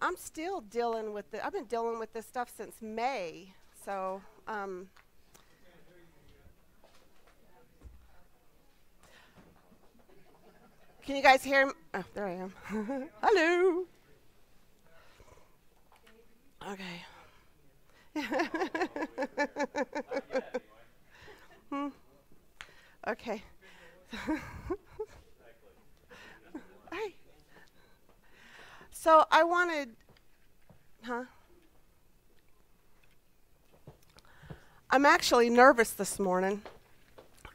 I'm still dealing with I've been dealing with this stuff since May. So, can you guys hear me? Oh, there I am. Hello. Okay. Hmm. Okay. Hey. So I wanted, huh? I'm actually nervous this morning.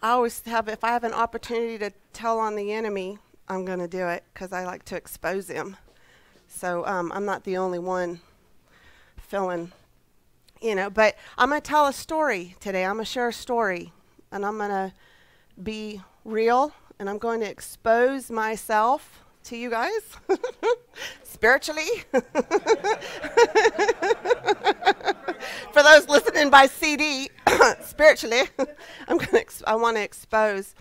I always have, if I have an opportunity to tell on the enemy, I'm going to do it because I like to expose him. So I'm not the only one feeling, but I'm going to tell a story today. I'm going to share a story, and I'm going to be real, and I'm going to expose myself to you guys spiritually. For those listening by CD, spiritually, I want to expose.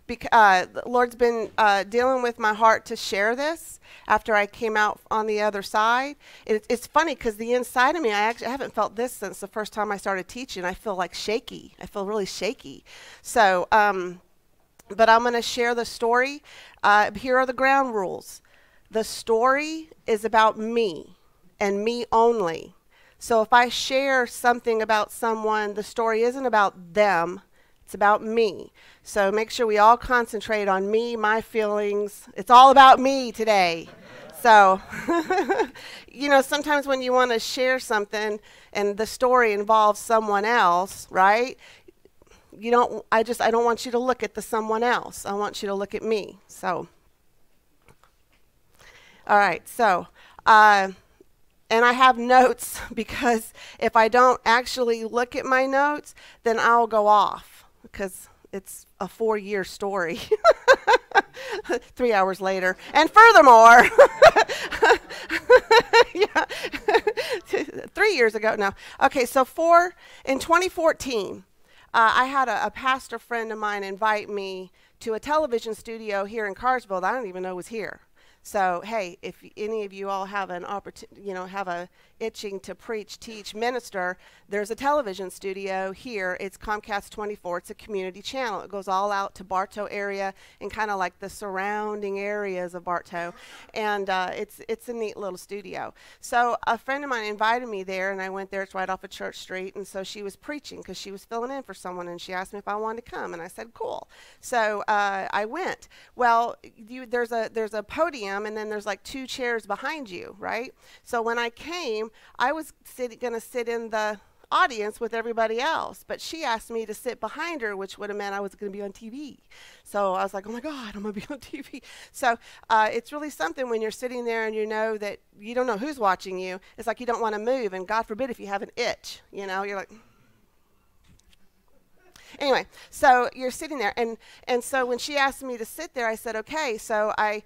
The Lord's been dealing with my heart to share this after I came out on the other side. It's funny because the inside of me, I haven't felt this since the first time I started teaching. I feel like shaky. I feel really shaky. So, but I'm going to share the story. Here are the ground rules. The story is about me and me only. So if I share something about someone, the story isn't about them. It's about me. So make sure we all concentrate on me, my feelings. It's all about me today. So, sometimes when you want to share something and the story involves someone else, right? I don't want you to look at the someone else. I want you to look at me. So, all right. So, and I have notes because if I don't actually look at my notes, then I'll go off because it's a 4-year story. 3 hours later. And furthermore, yeah, 3 years ago, no. Okay, so in 2014, I had a pastor friend of mine invite me to a television studio here in Carsville that I didn't even know was here. So, hey, if any of you all have an opportunity, have a itching to preach, teach, minister, there's a television studio here. It's Comcast 24. It's a community channel. It goes all out to Bartow area and kind of like the surrounding areas of Bartow. And it's a neat little studio. So a friend of mine invited me there, and I went there. It's right off of Church Street. And so she was preaching because she was filling in for someone, and she asked me if I wanted to come. And I said, cool. So I went. Well, there's a podium, and then there's like 2 chairs behind you, right? So when I came, I was going to sit in the audience with everybody else, but she asked me to sit behind her, which would have meant I was going to be on TV. So I was like, oh my God, I'm going to be on TV. So it's really something when you're sitting there and you know that you don't know who's watching you. It's like you don't want to move, and God forbid if you have an itch, you're like... Anyway, so you're sitting there, and so when she asked me to sit there, I said, okay. So I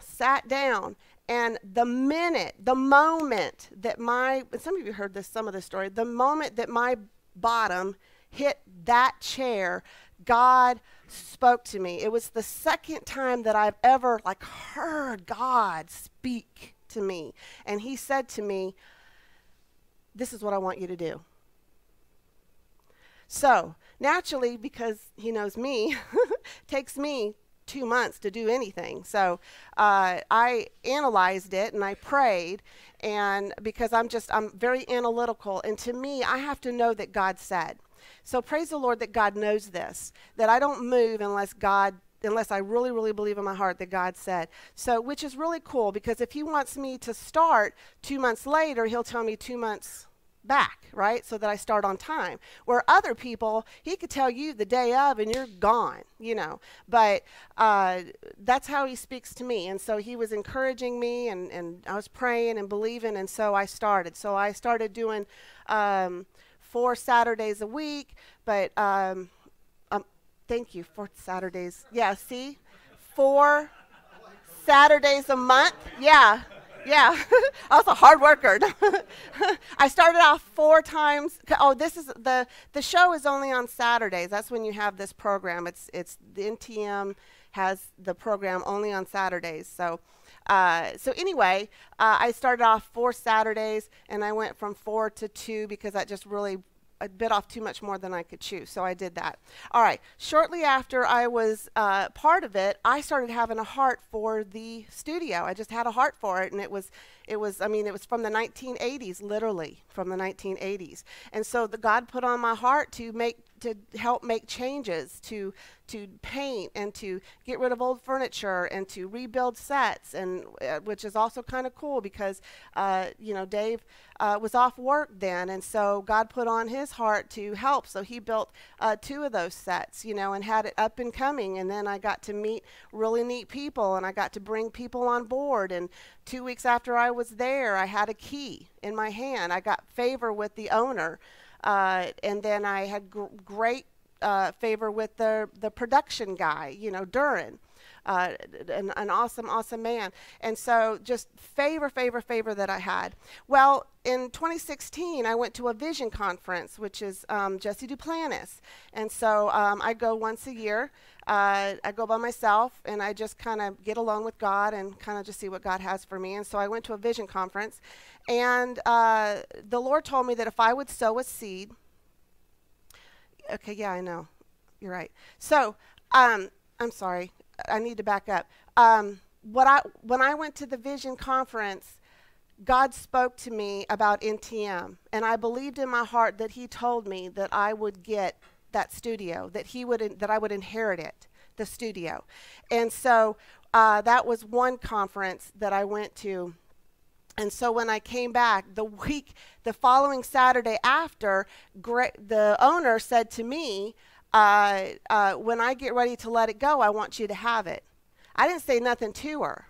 sat down, and the moment that some of you heard some of this story, the moment that my bottom hit that chair, God spoke to me. It was the second time that I've ever heard God speak to me. And he said to me, this is what I want you to do. So naturally, because he knows me, takes me 2 months to do anything. So I analyzed it and I prayed, and because I'm very analytical, and to me, I have to know that God said. So praise the Lord that God knows this, that I don't move unless I really, really believe in my heart that God said. So, which is really cool, because if he wants me to start 2 months later, he'll tell me 2 months back, right? So that I start on time. Where other people, he could tell you the day of and you're gone, But that's how he speaks to me. And so he was encouraging me, and I was praying and believing, and so I started. So I started doing 4 Saturdays a week, but thank you, 4 Saturdays. Yeah, see? 4 Saturdays a month. Yeah. Yeah, I was a hard worker. I started off 4 times. Oh, this is the show is only on Saturdays. That's when you have this program. It's the NTM has the program only on Saturdays. So anyway, I started off 4 Saturdays, and I went from 4 to 2 because that just really I bit off too much more than I could chew, so I did that. All right, shortly after I was part of it, I started having a heart for the studio. I just had a heart for it, and it was from the 1980s, literally from the 1980s. And so God put on my heart to help make changes, to paint and to get rid of old furniture and to rebuild sets, and which is also kind of cool because Dave was off work then, and so God put on his heart to help. So he built 2 of those sets, and had it up and coming. And then I got to meet really neat people, and I got to bring people on board. And 2 weeks after I was there, I had a key in my hand. I got favor with the owner, and then I had great favor with the production guy, Duran. An awesome man. And so just favor that I had. Well, in 2016, I went to a vision conference, which is Jesse Duplantis. And so I go once a year. I go by myself, and I just kind of get alone with God and kind of just see what God has for me. And so I went to a vision conference, and the Lord told me that if I would sow a seed. Okay, yeah, I know. You're right. So I'm sorry. I need to back up. When I went to the Vision Conference, God spoke to me about NTM, and I believed in my heart that He told me that I would get that studio, that I would inherit it, the studio. And so that was one conference that I went to. And so when I came back, the following Saturday after, the owner said to me, when I get ready to let it go, I want you to have it. I didn't say nothing to her.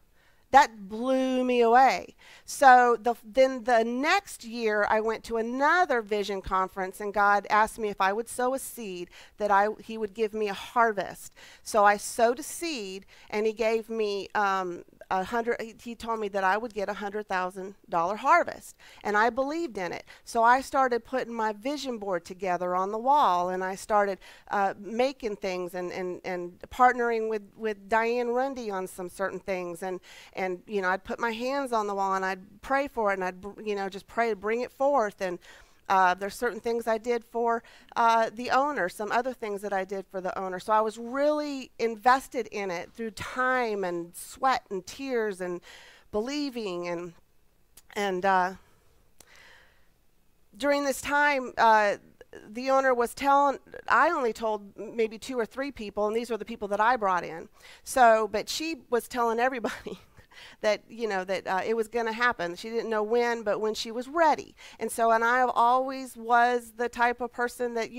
That blew me away. So then the next year, I went to another vision conference, and God asked me if I would sow a seed, that He would give me a harvest. So I sowed a seed, and He gave me He told me that I would get $100,000 harvest, and I believed in it. So I started putting my vision board together on the wall, and I started making things and partnering with Diane Rundy on some certain things, and I'd put my hands on the wall, and I'd pray for it, and I'd just pray to bring it forth. And there's certain things I did for the owner, some other things that I did for the owner. So I was really invested in it through time and sweat and tears and believing. And during this time, the owner was I only told maybe 2 or 3 people, and these were the people that I brought in. But she was telling everybody that it was going to happen. She didn't know when, but when she was ready. And I always was the type of person that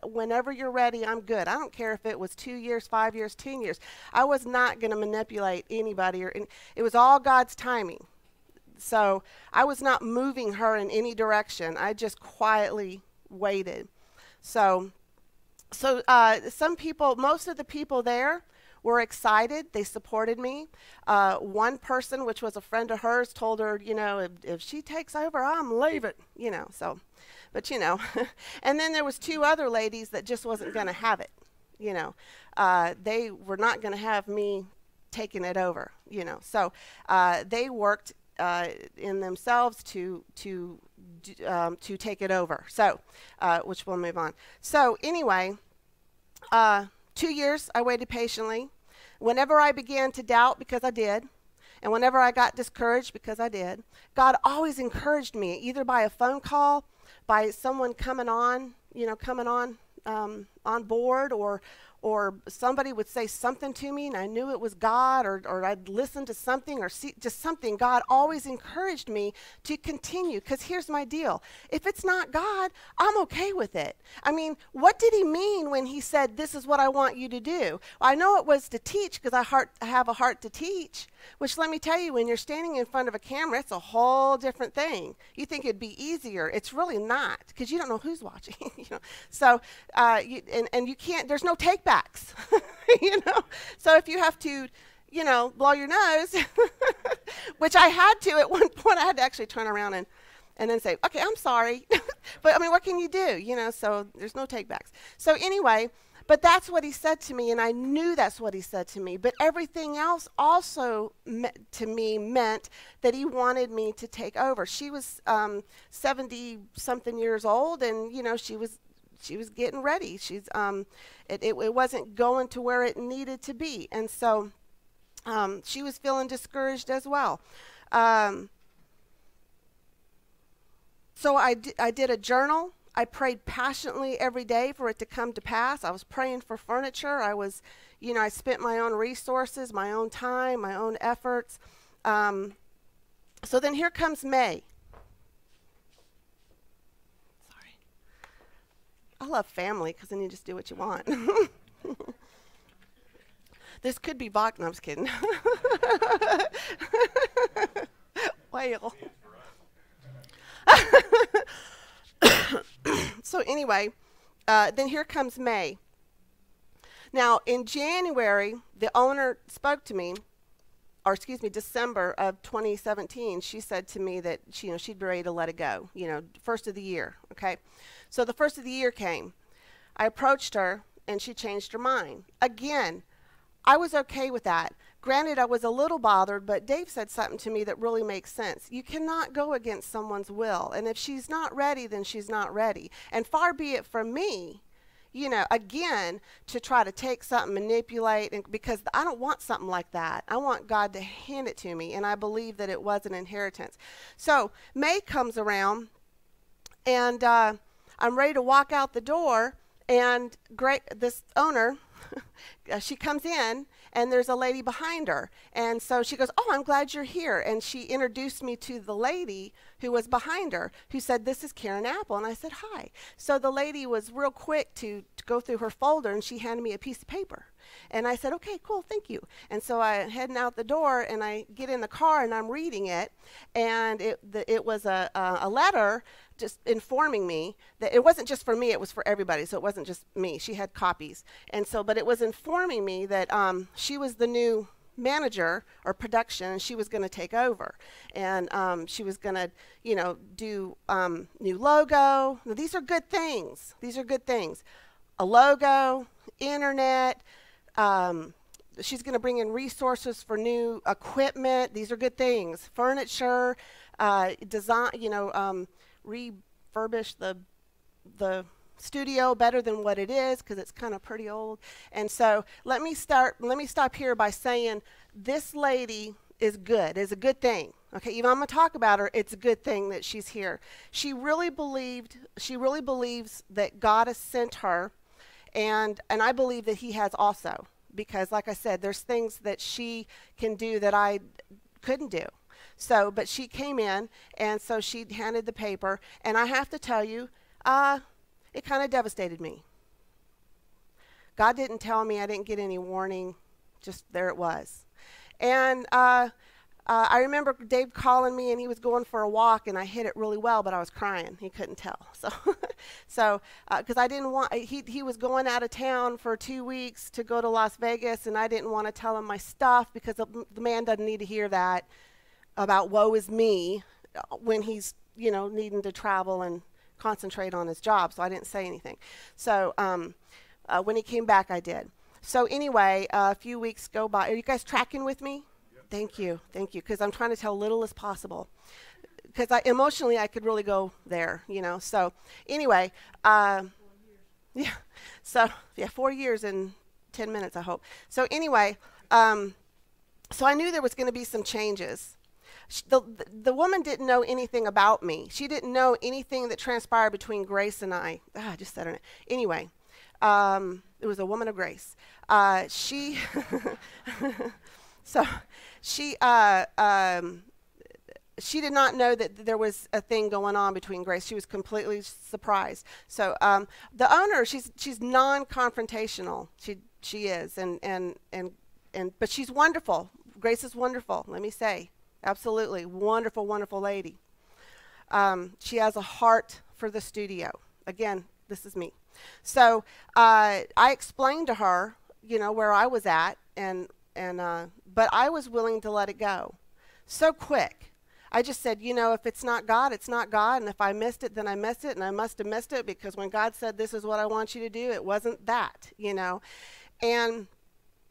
whenever you're ready, I'm good. I don't care if it was 2 years, 5 years, 10 years. I was not going to manipulate anybody, it was all God's timing. So I was not moving her in any direction. I just quietly waited. So some people, most of the people there were excited. They supported me. One person, which was a friend of hers, told her, if she takes over, I'm leaving, but and then there was 2 other ladies that just wasn't going to have it, they were not going to have me taking it over, so they worked in themselves to take it over. So, which we'll move on. So anyway, 2 years I waited patiently. Whenever I began to doubt, because I did, and whenever I got discouraged, because I did, God always encouraged me, either by a phone call, by someone coming on board, or somebody would say something to me and I knew it was God, or I'd listen to something or see just something. God always encouraged me to continue, because here's my deal. If it's not God, I'm okay with it. I mean, what did He mean when He said, this is what I want you to do? Well, I know it was to teach, because I have a heart to teach, which, let me tell you, when you're standing in front of a camera, it's a whole different thing. You think it'd be easier. It's really not, because you don't know who's watching. So you can't, there's no take backs. So if you have to blow your nose, which I had to at one point. I had to actually turn around and then say, okay, I'm sorry. But I mean, what can you do? So there's no take backs. So anyway, But that's what he said to me, and I knew that's what he said to me. But everything else also to me meant that he wanted me to take over. She was 70 something years old, and you know she was getting ready. It wasn't going to where it needed to be, and so she was feeling discouraged as well. So I did a journal. I prayed passionately every day for it to come to pass. I was praying for furniture. I spent my own resources, my own time, my own efforts. So then here comes May. Sorry. I love family because then you just do what you want. This could be vodka. No, I'm just kidding. Whale. So anyway, then here comes May. Now in January, the owner spoke to me, or excuse me, December of 2017. She said to me that she'd be ready to let it go. First of the year. Okay, so the first of the year came. I approached her, and she changed her mind again. I was okay with that. Granted, I was a little bothered, but Dave said something to me that really makes sense. You cannot go against someone's will. And if she's not ready, then she's not ready. And far be it from me, again, to try to take something, manipulate, because I don't want something like that. I want God to hand it to me, and I believe that it was an inheritance. So May comes around, and I'm ready to walk out the door, and this owner, she comes in, and there's a lady behind her. And so she goes, "Oh, I'm glad you're here." And she introduced me to the lady who was behind her, who said, "This is Caren Apple." And I said, "Hi." So the lady was real quick to go through her folder, and she handed me a piece of paper. And I said, "Okay, cool, thank you." And so I'm heading out the door, and I get in the car, and I'm reading it. And it was a letter just informing me that it wasn't just for me, it was for everybody. So it wasn't just me. She had copies. And so, but it was informing me that she was the new manager or production, and she was going to take over. And she was going to, do new logo. Now, these are good things. These are good things. A logo, internet. She's going to bring in resources for new equipment. These are good things. Furniture, design, refurbish the studio better than what it is because it's kind of pretty old. And so let me stop here by saying this lady is good, is a good thing. Okay, even I'm going to talk about her, it's a good thing that she's here. She really believes that God has sent her, and I believe that he has also, because like I said, there's things that she can do that I couldn't do. So, but she came in, and so she handed the paper, and I have to tell you, it kind of devastated me. God didn't tell me, I didn't get any warning, just there it was. And I remember Dave calling me, and he was going for a walk, and I hit it really well, but I was crying. He couldn't tell. So, because I didn't want, he was going out of town for 2 weeks to go to Las Vegas, and I didn't want to tell him my stuff because the man doesn't need to hear that about woe is me when he's, needing to travel and concentrate on his job. So I didn't say anything. So when he came back, I did. So anyway, a few weeks go by. Are you guys tracking with me? Yep. Thank you, because I'm trying to tell little as possible. Because emotionally, I could really go there, So anyway, yeah. So yeah, 4 years and 10 minutes, I hope. So anyway, so I knew there was going to be some changes. The woman didn't know anything about me. She didn't know anything that transpired between Grace and I. I just said her name. Anyway, it was a woman of grace. She did not know that there was a thing going on between Grace. She was completely surprised. So the owner, she's non-confrontational. She is, but she's wonderful. Grace is wonderful. Let me say. Absolutely. Wonderful, wonderful lady. She has a heart for the studio. Again, this is me. So I explained to her, where I was at, but I was willing to let it go. So quick. I just said, you know, if it's not God, it's not God. And if I missed it, then I missed it. And I must have missed it because when God said, this is what I want you to do, it wasn't that, you know. And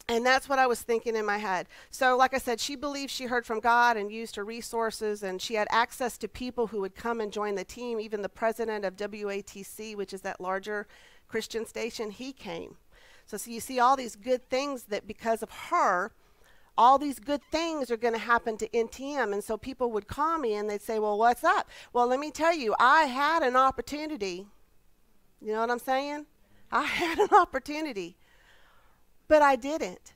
that's what I was thinking in my head. So like I said, she believed she heard from God and used her resources, and she had access to people who would come and join the team. Even the president of WATC, which is that larger Christian station, he came. So you see all these good things that because of her, all these good things are going to happen to NTM. And so people would call me and they'd say, well, what's up? Well, let me tell you, I had an opportunity. You know what I'm saying? I had an opportunity. But I didn't.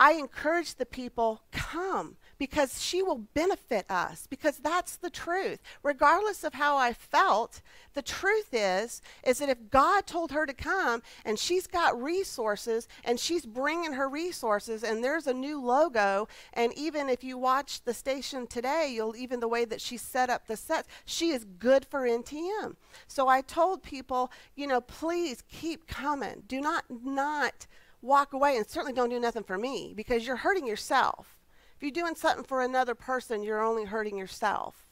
I encourage the people, come, because she will benefit us, because that's the truth. Regardless of how I felt, the truth is that if God told her to come and she's got resources and she's bringing her resources and there's a new logo, and even if you watch the station today, even the way that she set up the sets, she is good for NTM. So I told people, you know, please keep coming. Do not walk away, and certainly don't do nothing for me, because you're hurting yourself. If you're doing something for another person, you're only hurting yourself.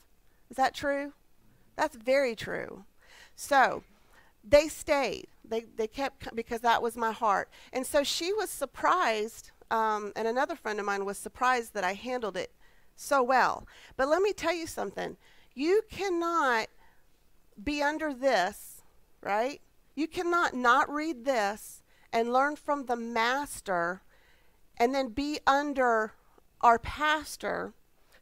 Is that true? That's very true. So they stayed. They kept, because that was my heart. And so she was surprised, and another friend of mine was surprised that I handled it so well. But let me tell you something. You cannot be under this, right? You cannot not read this and learn from the master and then be under our pastor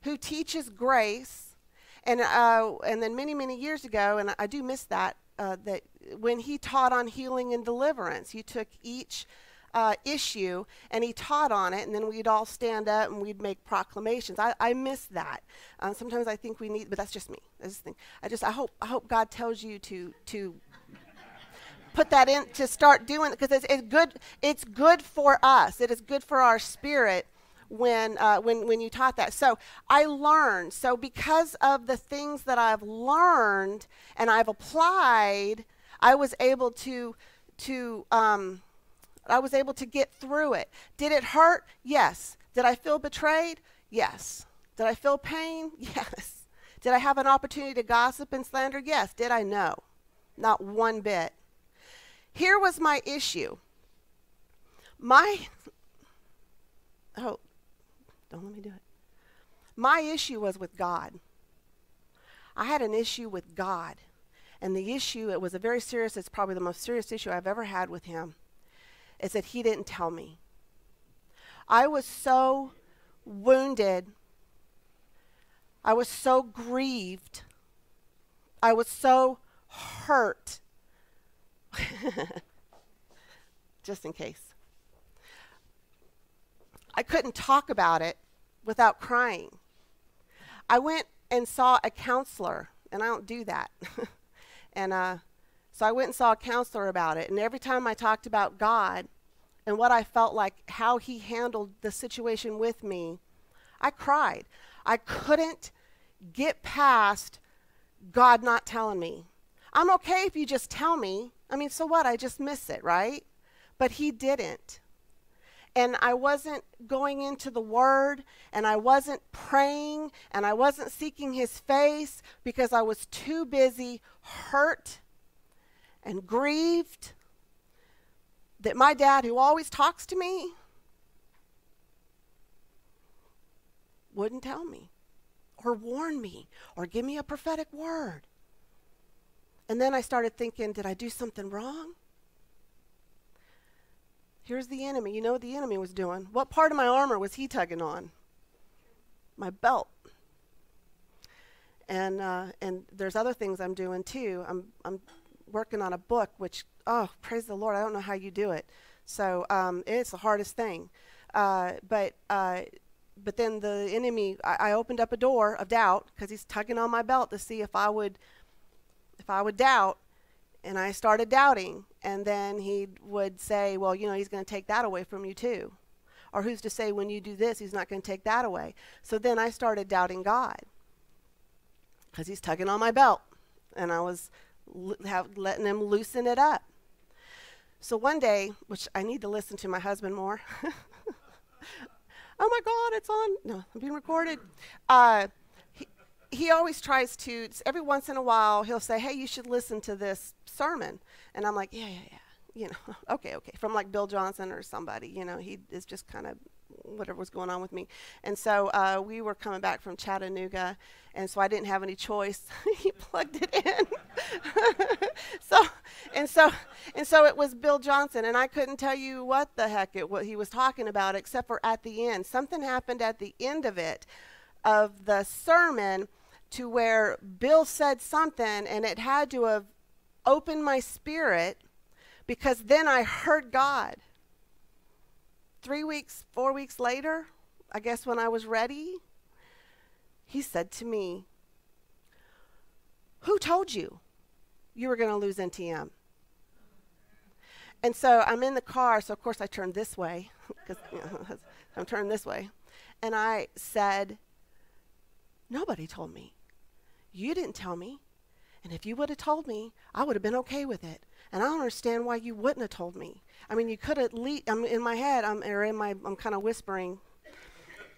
who teaches grace. And then many years ago, and I do miss that, that when he taught on healing and deliverance, he took each issue and he taught on it, and then we'd all stand up and we'd make proclamations. I miss that. Sometimes I think we need, but that's just me. That's the thing. I hope God tells you to put that in, to start doing it, because it's good for us. It is good for our spirit when you taught that. So I learned. So because of the things that I've learned and I've applied, I was able to get through it. Did it hurt? Yes. Did I feel betrayed? Yes. Did I feel pain? Yes. Did I have an opportunity to gossip and slander? Yes. Did I? No. Not one bit. Here was my issue. Don't let me do it. My issue was with God. I had an issue with God. And the issue, it was it's probably the most serious issue I've ever had with him, is that he didn't tell me. I was so wounded. I was so grieved. I was so hurt. Just in case. I couldn't talk about it without crying. I went and saw a counselor, and I don't do that. So I went and saw a counselor about it, and every time I talked about God and what I felt like, how he handled the situation with me, I cried. I couldn't get past God not telling me. I'm okay if you just tell me. I mean, so what? I just miss it, right? But he didn't. And I wasn't going into the Word, and I wasn't praying, and I wasn't seeking his face because I was too busy hurt and grieved that my dad, who always talks to me, wouldn't tell me or warn me or give me a prophetic word. And then I started thinking, did I do something wrong? Here's the enemy. You know what the enemy was doing. What part of my armor was he tugging on? My belt. And there's other things I'm doing too. I'm working on a book, which, oh, praise the Lord, I don't know how you do it. So it's the hardest thing. But then the enemy, I opened up a door of doubt because he's tugging on my belt to see if I would doubt. And I started doubting, and then he would say, well, you know, he's going to take that away from you too. Or who's to say when you do this, he's not going to take that away. So then I started doubting God because he's tugging on my belt, and I was letting him loosen it up. So one day, which I need to listen to my husband more. Oh my God, it's on. No, I'm being recorded. he always tries to, every once in a while, he'll say, hey, you should listen to this sermon. And I'm like, yeah. You know, okay. From like Bill Johnson or somebody, you know, he is just kind of whatever was going on with me. And so we were coming back from Chattanooga, and so I didn't have any choice. He plugged it in. So it was Bill Johnson, and I couldn't tell you what the heck he was talking about, except for at the end. Something happened at the end of it, of the sermon, to where Bill said something, and it had to have opened my spirit, because then I heard God. 3 weeks, 4 weeks later, I guess when I was ready, he said to me, who told you were going to lose NTM? And so I'm in the car, so of course I turned this way, because I'm turned this way. And I said, nobody told me. You didn't tell me. And if you would have told me, I would have been okay with it. And I don't understand why you wouldn't have told me. I mean, you could at least, I'm in my head, I'm kind of whispering.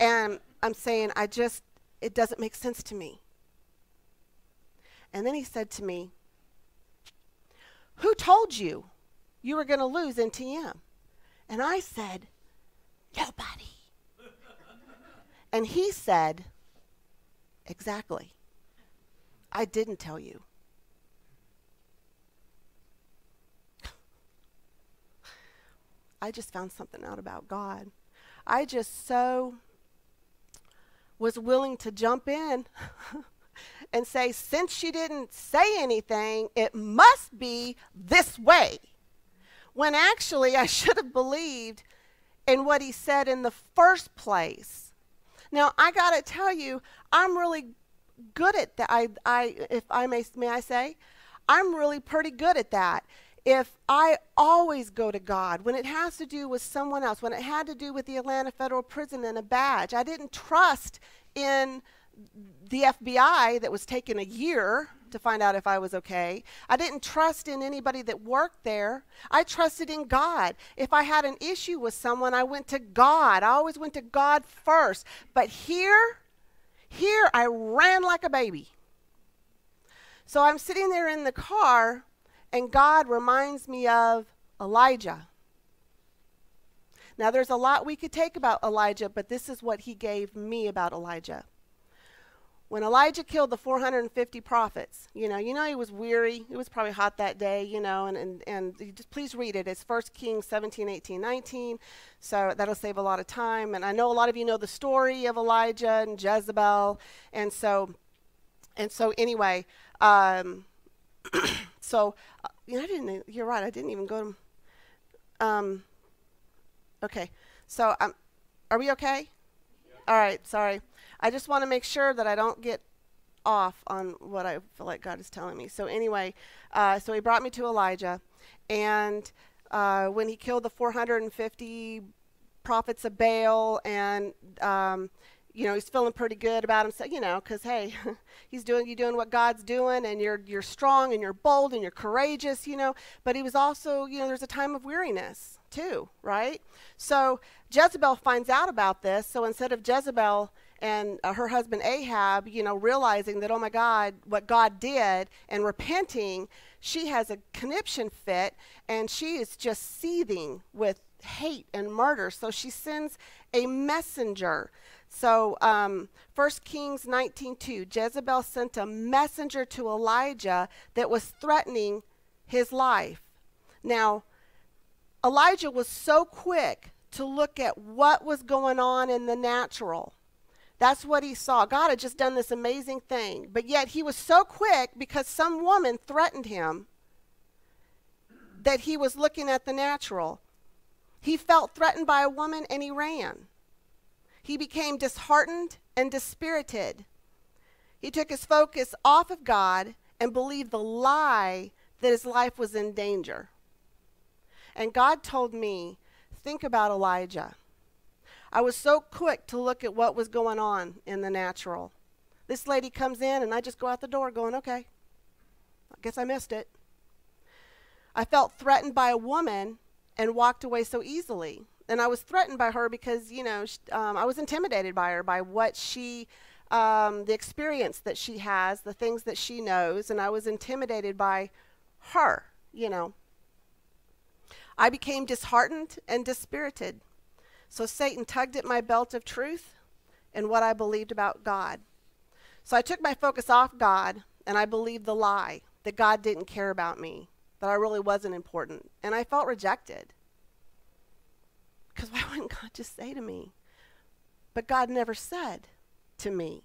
And I'm saying, it doesn't make sense to me. And then he said to me, who told you were going to lose NTM? And I said, nobody. And he said, exactly. I didn't tell you. I just found something out about God. I just so was willing to jump in and say, since she didn't say anything, it must be this way. When actually I should have believed in what he said in the first place. Now, I got to tell you, I'm really good at that. If I may I say, I'm really pretty good at that. If I always go to God, when it has to do with someone else, when it had to do with the Atlanta Federal Prison and a badge, I didn't trust in the FBI that was taking a year to find out if I was okay. I didn't trust in anybody that worked there. I trusted in God. If I had an issue with someone, I went to God. I always went to God first. But here I ran like a baby. So I'm sitting there in the car, and God reminds me of Elijah. Now, there's a lot we could take about Elijah, but this is what he gave me about Elijah. When Elijah killed the 450 prophets, you know he was weary. It was probably hot that day, and just please read it. It's 1 Kings 17, 18, 19. So that'll save a lot of time. And I know a lot of you know the story of Elijah and Jezebel. And so anyway, you're right. I didn't even go to, okay. So are we okay? Yeah. All right. Sorry. I just want to make sure that I don't get off on what I feel like God is telling me. So anyway, so he brought me to Elijah, and when he killed the 450 prophets of Baal, and he's feeling pretty good about himself, because hey, you're doing what God's doing, and you're strong and you're bold and you're courageous, But he was also, there's a time of weariness too, right? So Jezebel finds out about this. So instead of Jezebel and her husband Ahab, realizing that, oh my God, what God did, and repenting, she has a conniption fit, and she is just seething with hate and murder. So she sends a messenger. So 1 Kings 19:2, Jezebel sent a messenger to Elijah that was threatening his life. Now, Elijah was so quick to look at what was going on in the natural. That's what he saw. God had just done this amazing thing. But yet he was so quick, because some woman threatened him, that he was looking at the natural. He felt threatened by a woman, and he ran. He became disheartened and dispirited. He took his focus off of God and believed the lie that his life was in danger. And God told me, think about Elijah. I was so quick to look at what was going on in the natural. This lady comes in, and I just go out the door going, okay, I guess I missed it. I felt threatened by a woman and walked away so easily. And I was threatened by her because, I was intimidated by her, by what she the experience that she has, the things that she knows, and I was intimidated by her, you know. I became disheartened and dispirited. So Satan tugged at my belt of truth and what I believed about God. So I took my focus off God, and I believed the lie that God didn't care about me, that I really wasn't important. And I felt rejected. Because why wouldn't God just say to me? But God never said to me.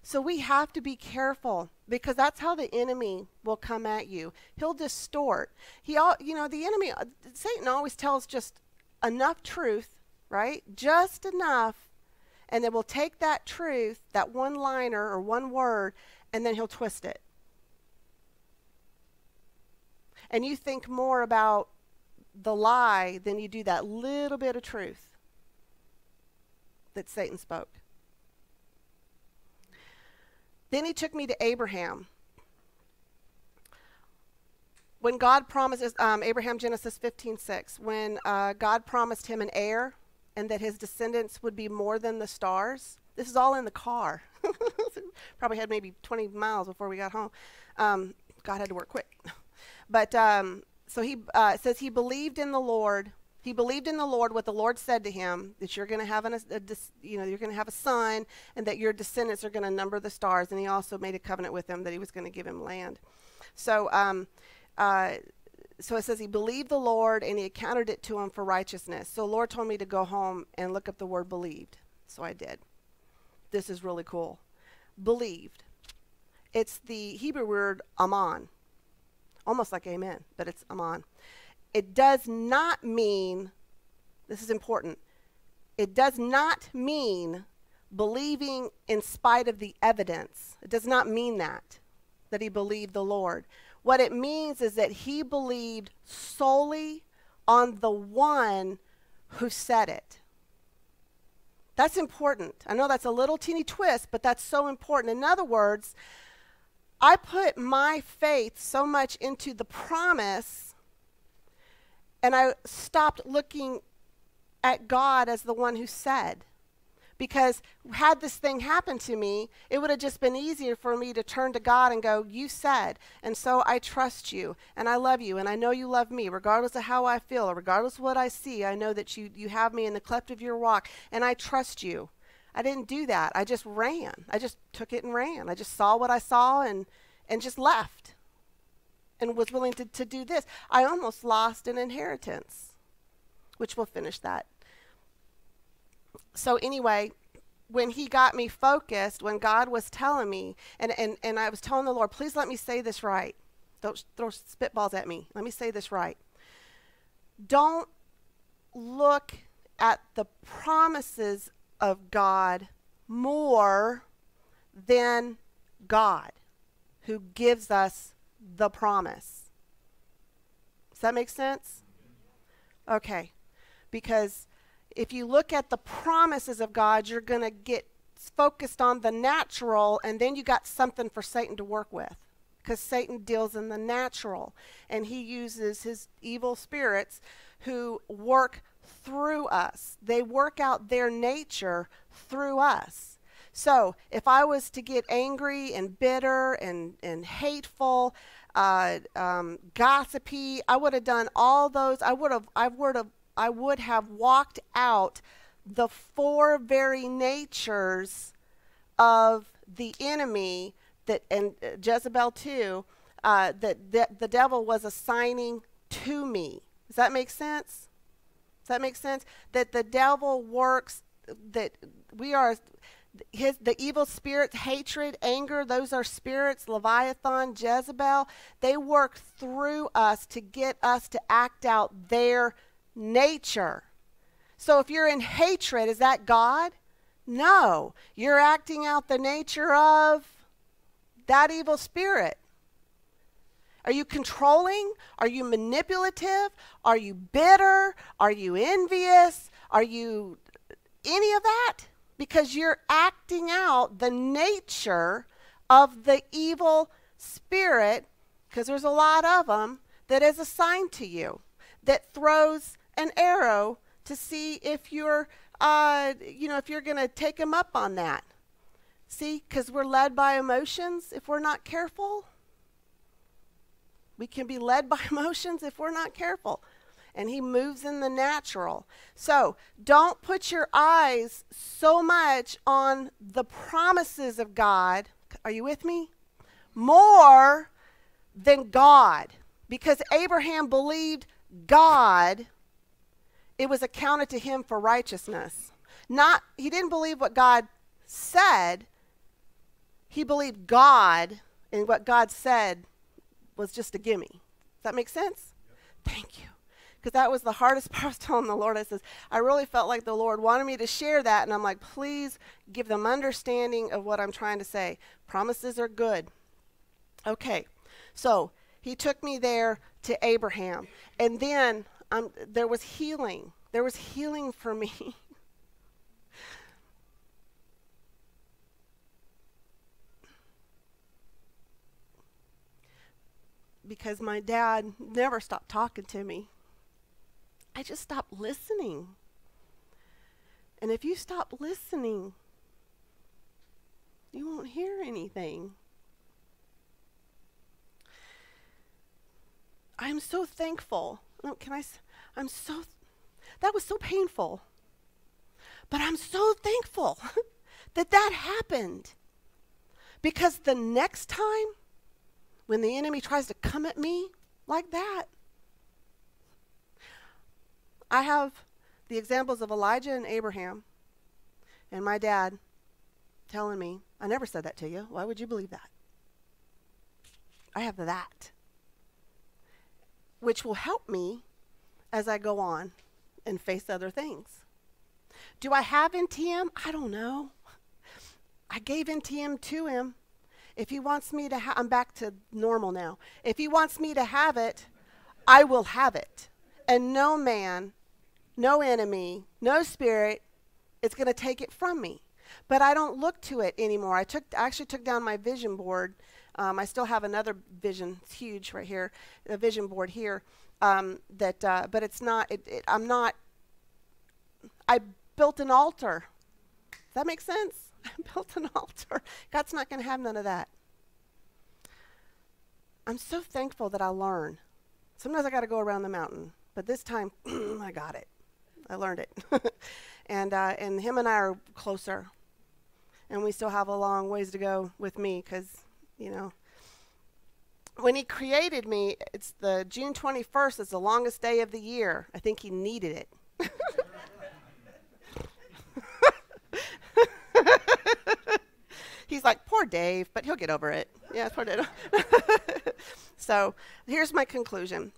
So we have to be careful, because that's how the enemy will come at you. He'll distort. The enemy, Satan always tells just enough truth, right? Just enough. And then we'll take that truth, that one liner or one word, and then he'll twist it. And you think more about the lie than you do that little bit of truth that Satan spoke. Then he took me to Abraham. When God promises, Abraham, Genesis 15:6, when God promised him an heir and that his descendants would be more than the stars. This is all in the car. Probably had maybe 20 miles before we got home. God had to work quick. But so he says he believed in the Lord. He believed in the Lord, what the Lord said to him, that you're going to have you're going to have a son, and that your descendants are going to number the stars. And he also made a covenant with him that he was going to give him land. So it says he believed the Lord, and he accounted it to him for righteousness. So the Lord told me to go home and look up the word believed. So I did. This is really cool. Believed. It's the Hebrew word aman. Almost like amen, but it's aman. It does not mean, this is important, it does not mean believing in spite of the evidence. It does not mean that he believed the Lord. What it means is that he believed solely on the one who said it. That's important. I know that's a little teeny twist, but that's so important. In other words, I put my faith so much into the promise, and I stopped looking at God as the one who said. Because had this thing happen to me, it would have just been easier for me to turn to God and go, you said, and so I trust you, and I love you, and I know you love me, regardless of how I feel, or regardless of what I see. I know that you have me in the cleft of your rock, and I trust you. I didn't do that. I just ran. I just took it and ran. I just saw what I saw and just left. And was willing to do this. I almost lost an inheritance, which we'll finish that. So anyway, when he got me focused, when God was telling me, and I was telling the Lord, please let me say this right. Don't throw spitballs at me. Let me say this right. Don't look at the promises of God more than God, who gives us the promise. Does that make sense? Okay. Because if you look at the promises of God, you're going to get focused on the natural, and then you got something for Satan to work with. Because Satan deals in the natural, and he uses his evil spirits who work through us. They work out their nature through us. So if I was to get angry and bitter and hateful, gossipy, I would have done all those. I would have walked out the four very natures of the enemy, that, and Jezebel too, that the devil was assigning to me. Does that make sense? Does that make sense? That the devil works, that we are the evil spirits, hatred, anger, those are spirits, Leviathan, Jezebel. They work through us to get us to act out their nature. So if you're in hatred, is that God? No. You're acting out the nature of that evil spirit. Are you controlling? Are you manipulative? Are you bitter? Are you envious? Are you any of that? Because you're acting out the nature of the evil spirit, because there's a lot of them, that is assigned to you, that throws an arrow to see if you're, if you're going to take him up on that. See, because we're led by emotions if we're not careful. We can be led by emotions if we're not careful. And he moves in the natural. So don't put your eyes so much on the promises of God. Are you with me? More than God. Because Abraham believed God, it was accounted to him for righteousness. He didn't believe what God said. He believed God, and what God said was just a gimme. Does that make sense? Yep. Thank you. Because that was the hardest part. I was telling the Lord, I says, I really felt like the Lord wanted me to share that, and I'm like, please give them understanding of what I'm trying to say. Promises are good. Okay, so he took me there to Abraham, and then there was healing. There was healing for me. Because my dad never stopped talking to me. I just stopped listening. And if you stop listening, you won't hear anything. I'm so thankful. That was so painful. But I'm so thankful that happened. Because the next time, when the enemy tries to come at me like that, I have the examples of Elijah and Abraham and my dad telling me, I never said that to you. Why would you believe that? I have that, which will help me as I go on and face other things. Do I have NTM? I don't know. I gave NTM to him. If he wants me to I'm back to normal now. If he wants me to have it, I will have it. And no man, no enemy, no spirit is going to take it from me. But I don't look to it anymore. I actually took down my vision board. I still have another vision. It's huge right here, a vision board here. But it's not. I built an altar. Does that make sense? I built an altar. God's not going to have none of that. I'm so thankful that I learn. Sometimes I got to go around the mountain, but this time I got it. I learned it. And him and I are closer. And we still have a long ways to go with me because, when he created me, it's the June 21st is the longest day of the year. I think he needed it. He's like, poor Dave, but he'll get over it. Yeah, poor Dave. So here's my conclusion.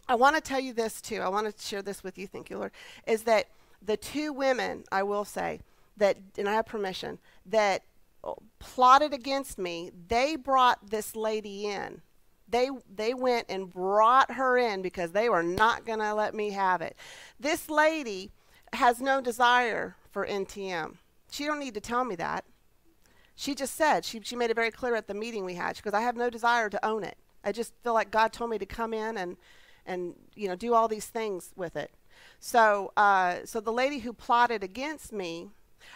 I want to tell you this too. I want to share this with you, thank you, Lord, is that the two women, I will say, that, and I have permission, that plotted against me, they brought this lady in. They went and brought her in because they were not going to let me have it. This lady has no desire for NTM. She don't need to tell me that. She just said, she made it very clear at the meeting we had, because I have no desire to own it. I just feel like God told me to come in and do all these things with it. So the lady who plotted against me,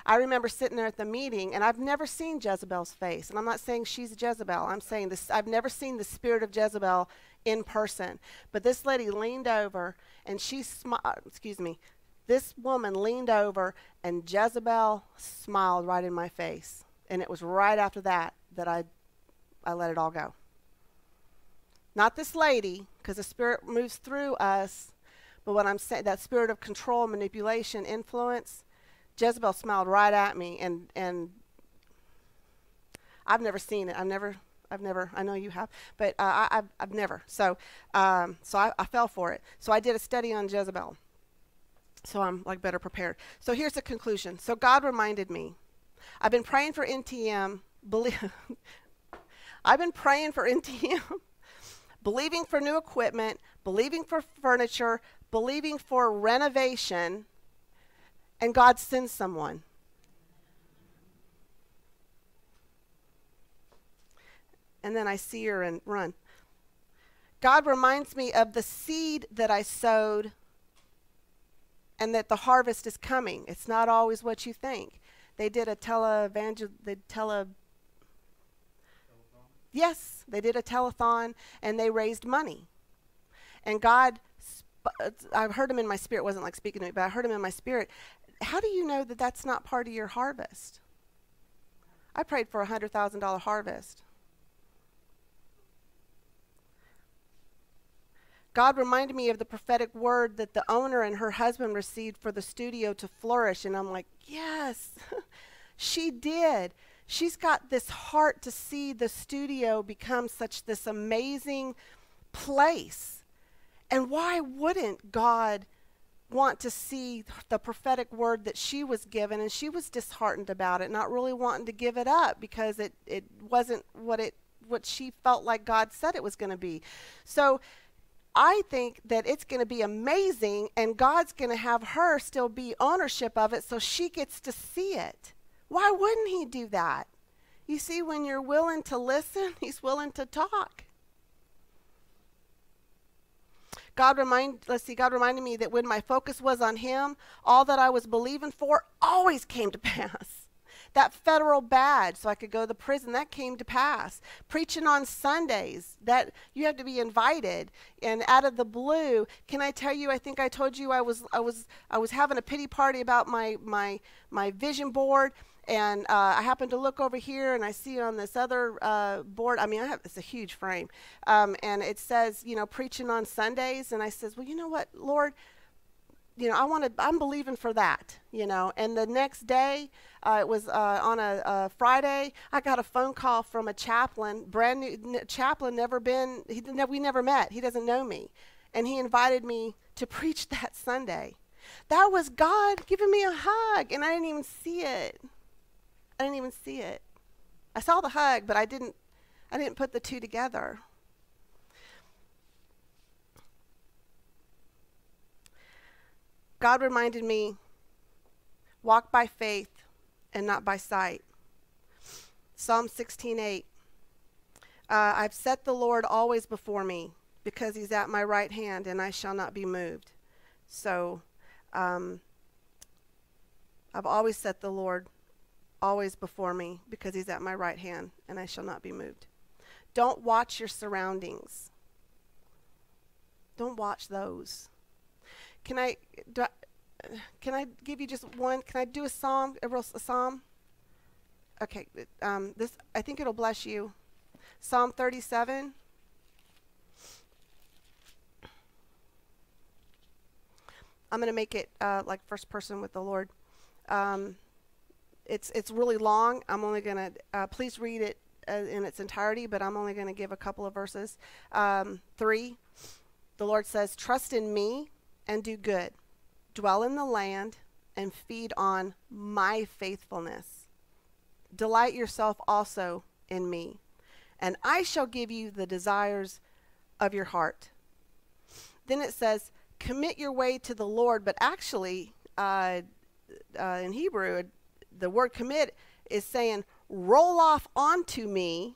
I remember sitting there at the meeting, and I've never seen Jezebel's face. And I'm not saying she's a Jezebel. I'm saying this. I've never seen the spirit of Jezebel in person. But this lady leaned over, and this woman leaned over, and Jezebel smiled right in my face. And it was right after that I let it all go. Not this lady, because the spirit moves through us, but what I'm saying, that spirit of control, manipulation, influence, Jezebel smiled right at me, and I've never seen it. I've never. I know you have, but I've never. So I fell for it. So I did a study on Jezebel. So I'm like better prepared. So here's the conclusion. So God reminded me. I've been praying for NTM. I've been praying for NTM, believing for new equipment, believing for furniture, believing for renovation, and God sends someone. And then I see her and run. God reminds me of the seed that I sowed and that the harvest is coming. It's not always what you think. They did a Yes, they did a telethon, and they raised money. And God, I heard him in my spirit. It wasn't like speaking to me, but I heard him in my spirit. How do you know that that's not part of your harvest? I prayed for a $100,000 harvest. God reminded me of the prophetic word that the owner and her husband received for the studio to flourish. And I'm like, yes, she did. She's got this heart to see the studio become this amazing place. And why wouldn't God want to see the prophetic word that she was given? And she was disheartened about it, not really wanting to give it up because it wasn't what she felt like God said it was going to be. So I think that it's going to be amazing, and God's going to have her still be ownership of it so she gets to see it. Why wouldn't he do that? You see, when you're willing to listen, he's willing to talk. God reminded me that when my focus was on him, all that I was believing for always came to pass. That federal badge so I could go to the prison, that came to pass. Preaching on Sundays, that you have to be invited. And out of the blue, can I tell you, I think I told you I was having a pity party about my vision board. And I happened to look over here, and I see on this other board, it's a huge frame, and it says, preaching on Sundays. And I says, well, you know what, Lord, I'm believing for that, And the next day, it was on a Friday, I got a phone call from a chaplain, brand new chaplain, we never met. He doesn't know me. And he invited me to preach that Sunday. That was God giving me a hug, and I didn't even see it. I saw the hug, but I didn't put the two together. God reminded me, walk by faith and not by sight. Psalm 16:8. I've set the Lord always before me, because he's at my right hand, and I shall not be moved. So I've always set the Lord always before me, because he's at my right hand, and I shall not be moved. Don't watch your surroundings. Don't watch those. Can I give you just one? Can I do a psalm? A psalm? Okay. This, I think it'll bless you. Psalm 37. I'm going to make it like first person with the Lord. It's really long. I'm only going to, please read it in its entirety, but I'm only going to give a couple of verses. 3, the Lord says, trust in me and do good. Dwell in the land and feed on my faithfulness. Delight yourself also in me, and I shall give you the desires of your heart. Then it says, commit your way to the Lord, but actually, in Hebrew, the word commit is saying, roll off onto me.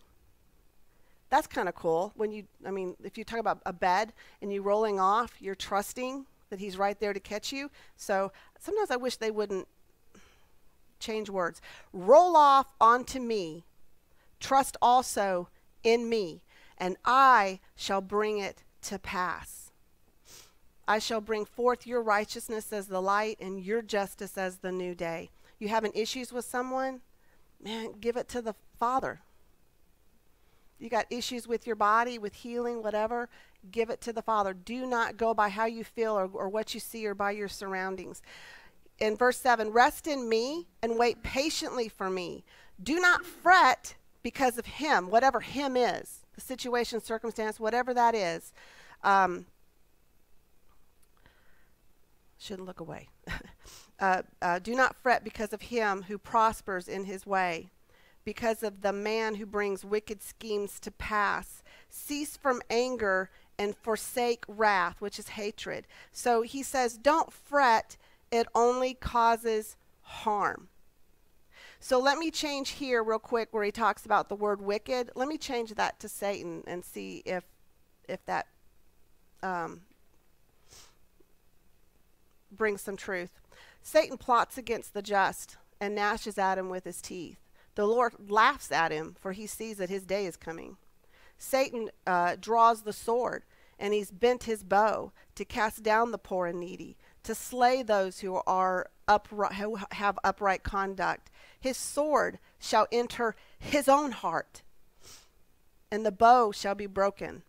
That's kind of cool. If you talk about a bed and you rolling off, you're trusting that he's right there to catch you. So sometimes I wish they wouldn't change words. Roll off onto me. Trust also in me, and I shall bring it to pass. I shall bring forth your righteousness as the light and your justice as the new day. You having issues with someone? Man, give it to the Father. You got issues with your body, with healing, whatever, give it to the Father. Do not go by how you feel or what you see or by your surroundings. In verse 7, rest in me and wait patiently for me. Do not fret because of him, whatever him is, the situation, circumstance, whatever that is. Shouldn't look away. Do not fret because of him who prospers in his way, because of the man who brings wicked schemes to pass. Cease from anger and forsake wrath, which is hatred. So he says, don't fret. It only causes harm. So let me change here real quick where he talks about the word wicked. Let me change that to Satan and see if that bring some truth. Satan plots against the just and gnashes at him with his teeth. The Lord laughs at him, for he sees that his day is coming. Satan draws the sword, and he's bent his bow to cast down the poor and needy, to slay those who are upright, who have upright conduct. His sword shall enter his own heart, and the bow shall be broken.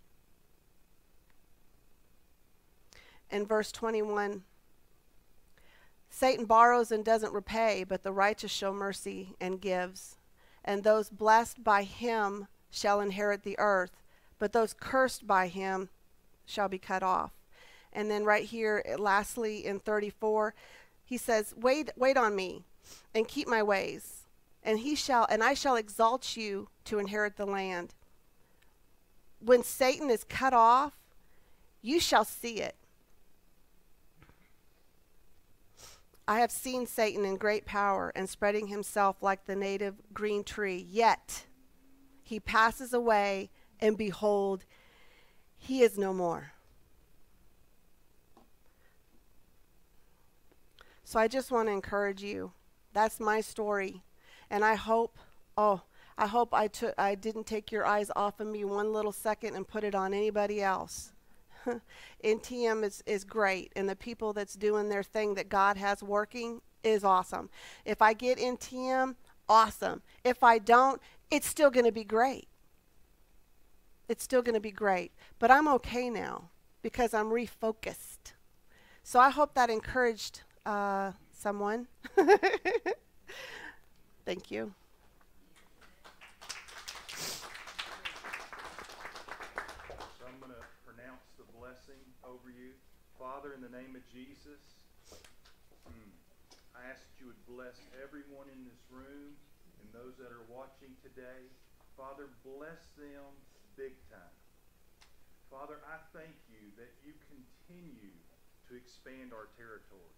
In verse 21, Satan borrows and doesn't repay, but the righteous show mercy and gives. And those blessed by him shall inherit the earth, but those cursed by him shall be cut off. And then right here, lastly, in 34, he says, wait on me and keep my ways, and I shall exalt you to inherit the land. When Satan is cut off, you shall see it. I have seen Satan in great power and spreading himself like the native green tree. Yet he passes away, and behold, he is no more. So I just want to encourage you. That's my story. And I hope I didn't take your eyes off of me one little second and put it on anybody else. NTM is great, and the people that's doing their thing that God has working is awesome. If I get NTM, awesome. If I don't, it's still going to be great. It's still going to be great. But I'm okay now because I'm refocused. So I hope that encouraged someone. Thank you. Over you. Father, in the name of Jesus, I ask that you would bless everyone in this room and those that are watching today. Father, bless them big time. Father, I thank you that you continue to expand our territory.